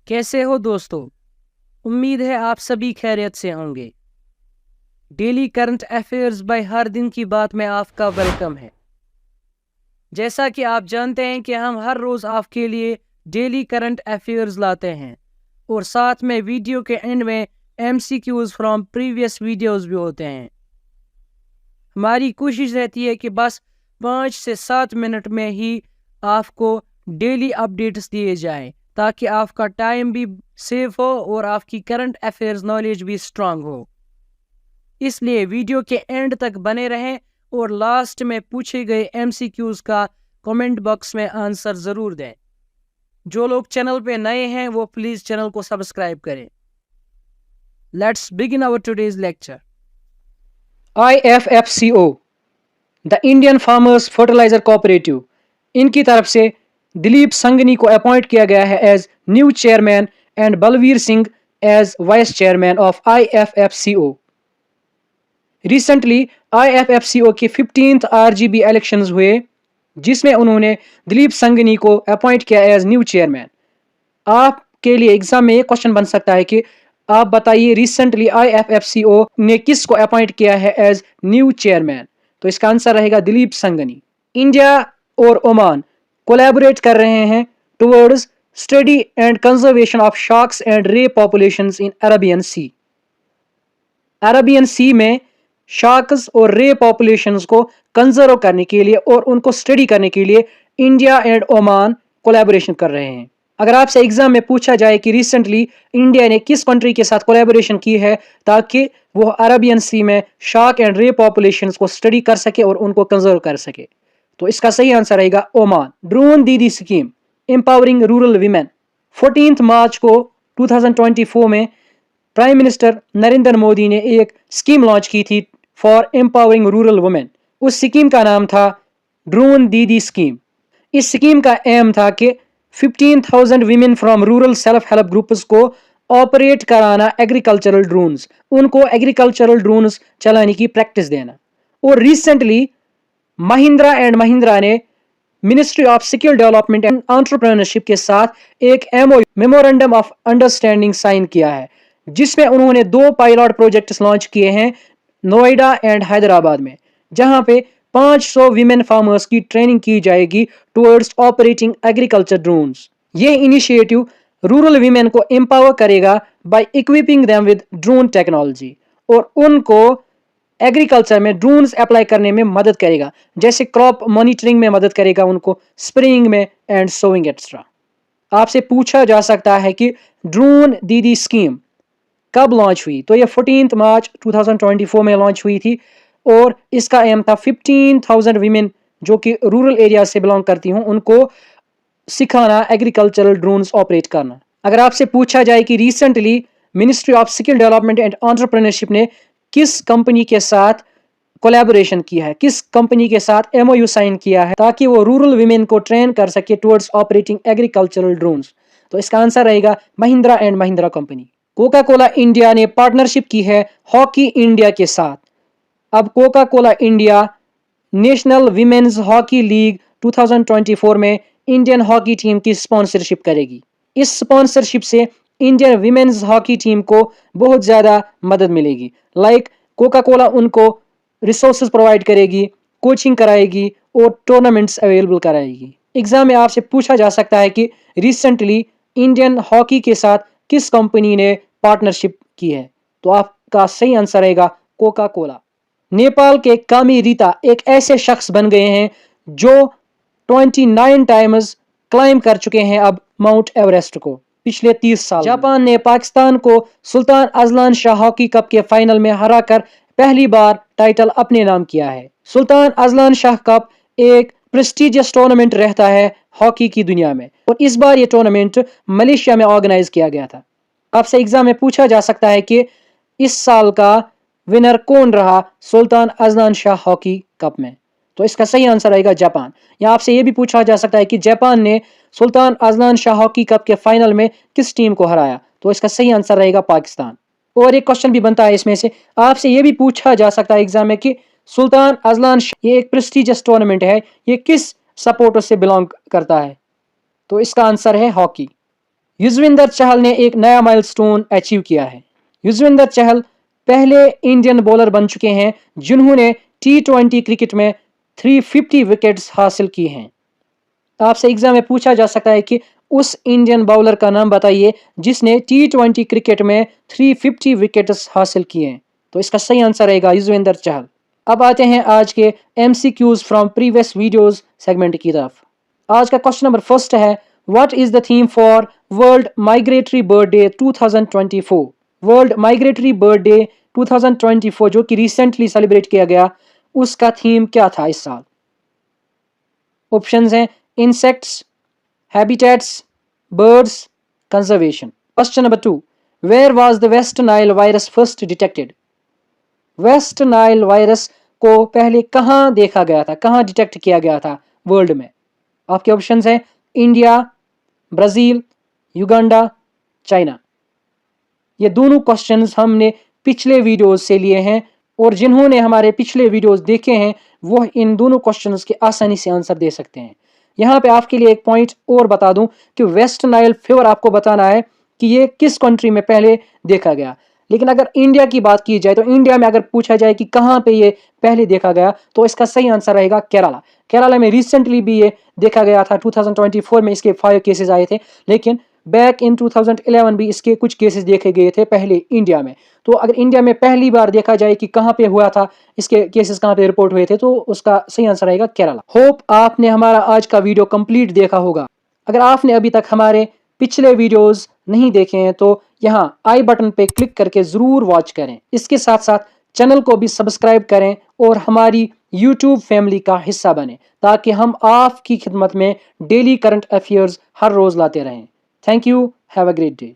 कैसे हो दोस्तों? उम्मीद है आप सभी खैरियत से होंगे। डेली करंट अफेयर्स बाय हर दिन की बात में आपका वेलकम है। जैसा कि आप जानते हैं कि हम हर रोज आपके लिए डेली करंट अफेयर्स लाते हैं और साथ में वीडियो के एंड में MCQs फ्रॉम प्रीवियस वीडियोस भी होते हैं। हमारी कोशिश रहती है कि बस 5 से 7 मिनट में ही आपको डेली अपडेट्स दिए जाएं ताकि आपका टाइम भी सेफ हो और आपकी करंट अफेयर्स नॉलेज भी स्ट्रांग हो। इसलिए वीडियो के एंड तक बने रहें और लास्ट में पूछे गए MCQs का कमेंट बॉक्स में आंसर ज़रूर दें। जो लोग चैनल पे नए हैं वो प्लीज़ चैनल को सब्सक्राइब करें। Let's begin our today's lecture. IFFCO the Indian Farmers Fertiliser Cooperative, इनकी तरफ से दिलीप संघनी को अपॉइंट किया गया है as new chairman and Balvir Singh as vice chairman of IFFCO। Recently IFFCO के 15th RGB इलेक्शंस हुए जिसमें उन्होंने दिलीप संघनी को अपॉइंट किया एज न्यू चेयरमैन। आपके लिए एग्जाम में ये क्वेश्चन बन सकता है कि आप बताइए रिसेंटली IFFCO ने किसको अपॉइंट किया है एज न्यू चेयरमैन। तो इसका आंसर रहेगा दिलीप संघनी। इंडिया और ओमान कोलैबोरेट कर रहे हैं towards study and conservation of sharks and ray populations in Arabian Sea. Arabian Sea में शार्क्स और रे पॉपुलेशंस को कंजर्व करने के लिए और उनको स्टडी करने के लिए इंडिया एंड ओमान कोलैबोरेशन कर रहे हैं। अगर आपसे एग्जाम में पूछा जाए कि रिसेंटली इंडिया ने किस कंट्री के साथ कोलैबोरेशन की है ताकि वो अरेबियन सी में शार्क एंड रे पॉपुलेशंस को स्टडी कर सके और उनको कंजर्व कर सके, तो इसका सही आंसर रहेगा ओमान। ड्रोन दीदी स्कीम एम्पावरिंग रूरल वीमेन 14 मार्च को 2024 में प्राइम मिनिस्टर नरेंद्र मोदी ने एक स्कीम लॉन्च की थी फॉर एम्पावरिंग रूरल वुमेन। उस स्कीम का नाम था ड्रोन दीदी स्कीम। इस स्कीम का एम था कि 15,000 women from rural self help groups को ऑपरेट कराना एग्रीकल्चरल ड्रोन्स, उनको एग्रीकल्चरल ड्रोन्स चलाने की प्रैक्टिस देना। और रिसेंटली महिंद्रा एंड महिंद्रा ने ministry of skill development and entrepreneurship के साथ एक MOU memorandum of understanding sign किया है जिसमें उन्होंने 2 पायलट प्रोजेक्ट्स लॉन्च किए हैं नोएडा एंड हैदराबाद में, जहां पे 500 वीमेन फार्मर्स की ट्रेनिंग की जाएगी टुवर्ड्स ऑपरेटिंग एग्रीकल्चर ड्रोन्स। ये इनिशिएटिव रूरल वीमेन को एम्पावर करेगा by equipping them with drone technology और उनको एग्रीकल्चर में ड्रोन्स अप्लाई करने में मदद करेगा, जैसे क्रॉप मॉनिटरिंग में मदद करेगा उनको, स्प्रेइंग में एंड सोइंग एक्स्ट्रा। आपसे पूछा जा सकता है कि ड्रोन दीदी स्कीम कब लॉन्च हुई, तो ये 14 मार्च 2024 में लॉन्च हुई थी और इसका एम था 15,000 वीमेन जो कि रूरल एरिया से बिलोंग करती हूँ उनको सिखाना एग्रीकल्चरल ड्रोन्स ऑपरेट करना। अगर आपसे पूछा जाए कि recently ministry of skill development and entrepreneurship ने किस कंपनी के साथ कोलैबोरेशन किया है, किस कंपनी के साथ MOU साइन किया है ताकि वो रूरल वीमेन को ट्रेन कर सके टुवर्ड्स ऑपरेटिंग एग्रीकल्चरल ड्रोन्स, तो इसका आंसर रहेगा Mahindra and Mahindra company. Coca Cola India ने पार्टनरशिप की है हॉकी इंडिया के साथ। अब Coca Cola India national women's hockey league 2024 में इंडियन हॉकी टीम की स्पॉन्सरशिप करेगी। इस स्पॉन्सरशिप से इंडियन विमेन्स हॉकी टीम को बहुत ज़्यादा मदद मिलेगी। लाइक कोका कोला उनको रिसोर्सेज प्रोवाइड करेगी, कोचिंग कराएगी और टूर्नामेंट्स अवेलेबल कराएगी। एग्जाम में आपसे पूछा जा सकता है कि रिसेंटली इंडियन हॉकी के साथ किस कंपनी ने पार्टनरशिप की है, तो आपका सही आंसर रहेगा कोका कोला। नेपाल के कामी रीता एक ऐसे शख्स बन गए हैं जो 29 टाइम्स क्लाइम कर चुके हैं अब माउंट एवरेस्ट को पिछले 30 साल। जापान ने पाकिस्तान को Sultan Azlan Shah hockey cup के फाइनल में हराकर पहली बार टाइटल अपने नाम किया है। सुल्तान अजलान शाह कप एक प्रेस्टिजियस टूर्नामेंट रहता है हॉकी की दुनिया में और इस बार ये टूर्नामेंट मलेशिया में ऑर्गेनाइज किया गया था। आपसे एग्जाम में पूछा जा सकता है कि इस साल का विनर कौन रहा Sultan Azlan Shah hockey cup में, तो इसका सही आंसर रहेगा जापान। या आपसे यह भी पूछा जा सकता है कि जापान ने Sultan Azlan Shah hockey cup के फाइनल में किस टीम को हराया, तो इसका सही आंसर रहेगा पाकिस्तान। और एक क्वेश्चन भी बनता है इसमें से, आपसे यह भी पूछा जा सकता है एग्जाम में कि सुल्तान अजलान शाह ये एक प्रेस्टिजियस टूर्नामेंट है, ये किस सपोर्टर से बिलोंग करता है, तो इसका आंसर है हॉकी। युजवेंद्र चहल ने एक नया माइलस्टोन अचीव किया है। युजवेंद्र चहल पहले इंडियन बॉलर बन चुके हैं जिन्होंने T20 क्रिकेट में 350 विकेट्स हासिल की हैं। आपसे एग्जाम में पूछा जा सकता है कि उस इंडियन बॉलर का नाम बताइए जिसने T20 क्रिकेट में 350 विकेट्स हासिल किए हैं। तो इसका सही आंसर रहेगा युजवेंद्र चहल। अब आते हैं आज के MCQs from previous videos segment की तरफ। आज का क्वेश्चन नंबर फर्स्ट है, what is the theme for world migratory bird day 2024? World migratory bird day 2024 जो कि रिसेंटली सेलिब्रेट किया गया, उसका थीम क्या था इस साल? ऑप्शंस हैं insects, habitats, birds, conservation. Question number 2, where was the West Nile virus first detected? West Nile virus को पहले कहां देखा गया था, कहां डिटेक्ट किया गया था वर्ल्ड में? आपके ऑप्शंस हैं इंडिया, ब्राजील, युगांडा, चाइना। ये दोनों क्वेश्चंस हमने पिछले वीडियोस से लिए हैं और जिन्होंने हमारे पिछले वीडियोस देखे हैं वो इन दोनों क्वेश्चंस के आसानी से आंसर दे सकते हैं। यहाँ पे आपके लिए एक पॉइंट और बता दूं कि वेस्ट नाइल फीवर आपको बताना है कि ये किस कंट्री में पहले देखा गया। लेकिन अगर इंडिया की बात की जाए तो इंडिया में अगर पूछा जाए कि कहाँ पे ये पहले देखा गया तो इसका सही आंसर रहेगा केरला। केरला में रिसेंटली भी ये देखा गया था, 2024 में इसके 5 केसेस आए थे, लेकिन बैक इन 2011 भी इसके कुछ केसेस देखे गए थे पहले इंडिया में। तो अगर इंडिया में पहली बार देखा जाए कि कहाँ पे हुआ था, इसके केसेस कहाँ पे रिपोर्ट हुए थे, तो उसका सही आंसर रहेगा केरला। होप आपने हमारा आज का वीडियो कंप्लीट देखा होगा। अगर आपने अभी तक हमारे पिछले वीडियोस नहीं देखे हैं तो यहाँ आई बटन पे क्लिक करके ज़रूर वॉच करें। इसके साथ साथ चैनल को भी सब्सक्राइब करें और हमारी YouTube फैमिली का हिस्सा बने ताकि हम आपकी खिदमत में डेली करंट अफेयर्स हर रोज़ लाते रहें। Thank you, have a great day.